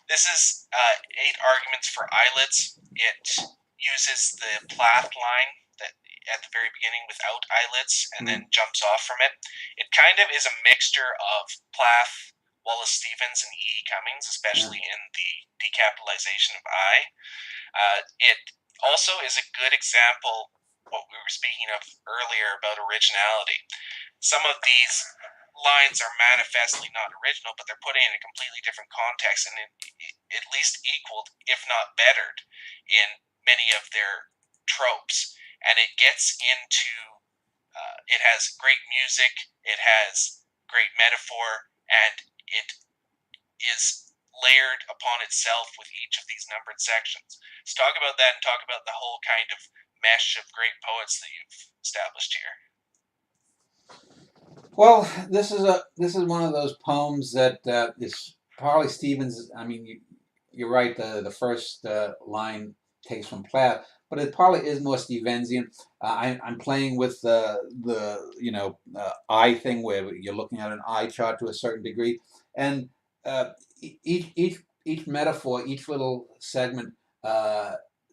This is 8 arguments for eyelids. It uses the Plath line that at the very beginning without eyelids and then jumps off from it. It kind of is a mixture of Plath, Wallace Stevens, and E. Cummings, especially in the decapitalization of I. It also is a good example what we were speaking of earlier about originality. Some of these lines are manifestly not original, but they're put in a completely different context and at least equaled, if not bettered, in many of their tropes. And it gets into, it has great music, it has great metaphor, and it is layered upon itself with each of these numbered sections. So talk about that and talk about the whole kind of mesh of great poets that you've established here. Well, this is one of those poems that is probably Stevens. I mean, you're right. The first line takes from Plath, but it probably is more Stevensian. I'm playing with eye thing where you're looking at an eye chart to a certain degree, and each metaphor, each little segment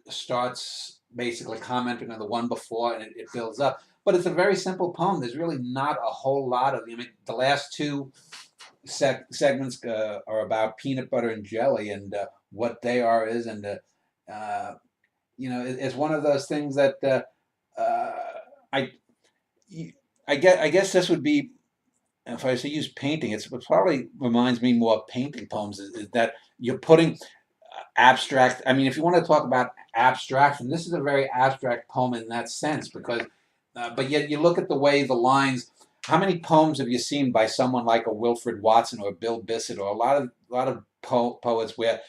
starts basically commenting on the one before, and it builds up. But it's a very simple poem. There's really not a whole lot of. I mean, the last two segments are about peanut butter and jelly and what they are is, and it's one of those things that I I guess this would be if I say use painting. It probably reminds me more of painting poems. Is that you're putting abstract. I mean, if you want to talk about abstraction, this is a very abstract poem in that sense because, but yet you look at the way the lines. How many poems have you seen by someone like a Wilfred Watson or a Bill Bissett or a lot of poets where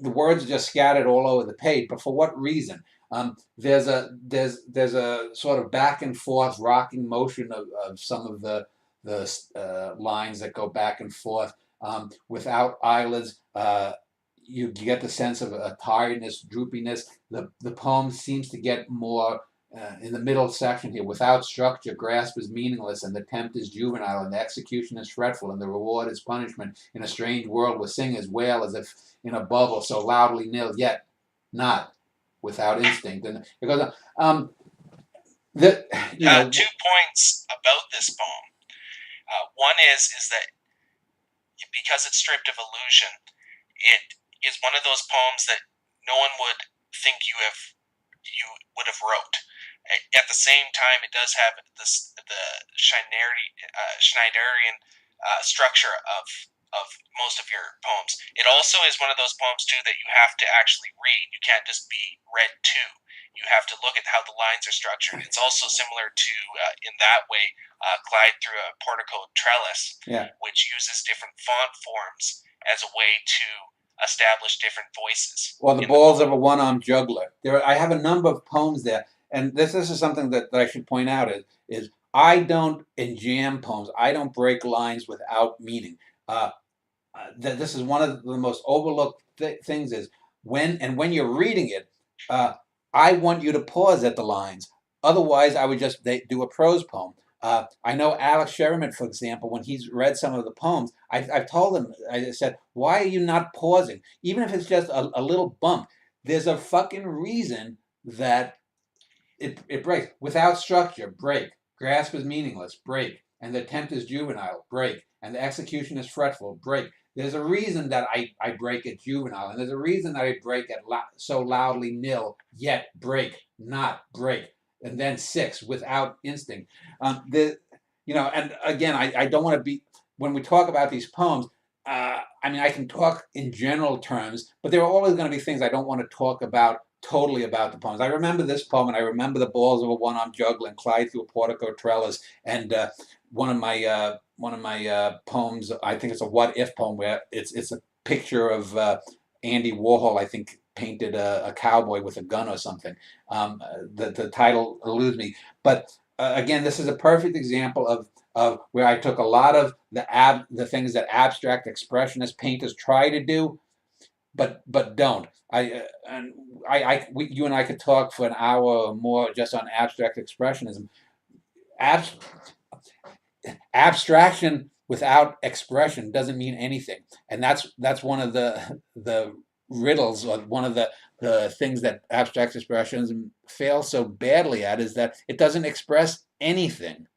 the words are just scattered all over the page, but for what reason? There's a sort of back and forth rocking motion of some of the lines that go back and forth without eyelids. You get the sense of a tiredness, droopiness. The poem seems to get more in the middle section here. Without structure, grasp is meaningless, and the tempt is juvenile, and the execution is fretful, and the reward is punishment. In a strange world where singers wail as if in a bubble, so loudly nil, yet not without instinct. And it goes on. That you know, 2 points about this poem. One is that because it's stripped of illusion, it is one of those poems that no one would think you would have wrote. At the same time, it does have the Schneiderian structure of most of your poems. It also is one of those poems too that you have to actually read. You can't just be read to. You have to look at how the lines are structured. It's also similar to, in that way, Glide Through a Portico Trellis, yeah. which uses different font forms as a way to establish different voices. Or the balls of a one-armed juggler. I have a number of poems there, and this is something that I should point out is I don't in jam poems. I don't break lines without meaning. This is one of the most overlooked things is when you're reading it. I want you to pause at the lines. Otherwise, I would just do a prose poem. I know Alex Sherman, for example, when he's read some of the poems, I've told him, I said, why are you not pausing? Even if it's just a little bump, there's a fucking reason that it breaks. Without structure, break. Grasp is meaningless, break. And the attempt is juvenile, break. And the execution is fretful, break. There's a reason that I break at juvenile, and there's a reason that I break at so loudly nil, yet break, not break. And then 6, without instinct. And again, I don't want to be, when we talk about these poems, I mean, I can talk in general terms, but there are always going to be things I don't want to talk about totally about the poems. I remember this poem, and I remember the balls of a one-armed juggler and Clyde through a portico trellis, and one of my poems. I think it's a what if poem where it's a picture of Andy Warhol. I think painted a cowboy with a gun or something. The title eludes me, but again, this is a perfect example of where I took a lot of the things that abstract expressionist painters try to do, but don't. You and I could talk for an hour or more just on abstract expressionism. Abstraction without expression doesn't mean anything. And that's one of the riddles, or one of the things that abstract expressionism fails so badly at, is that it doesn't express anything.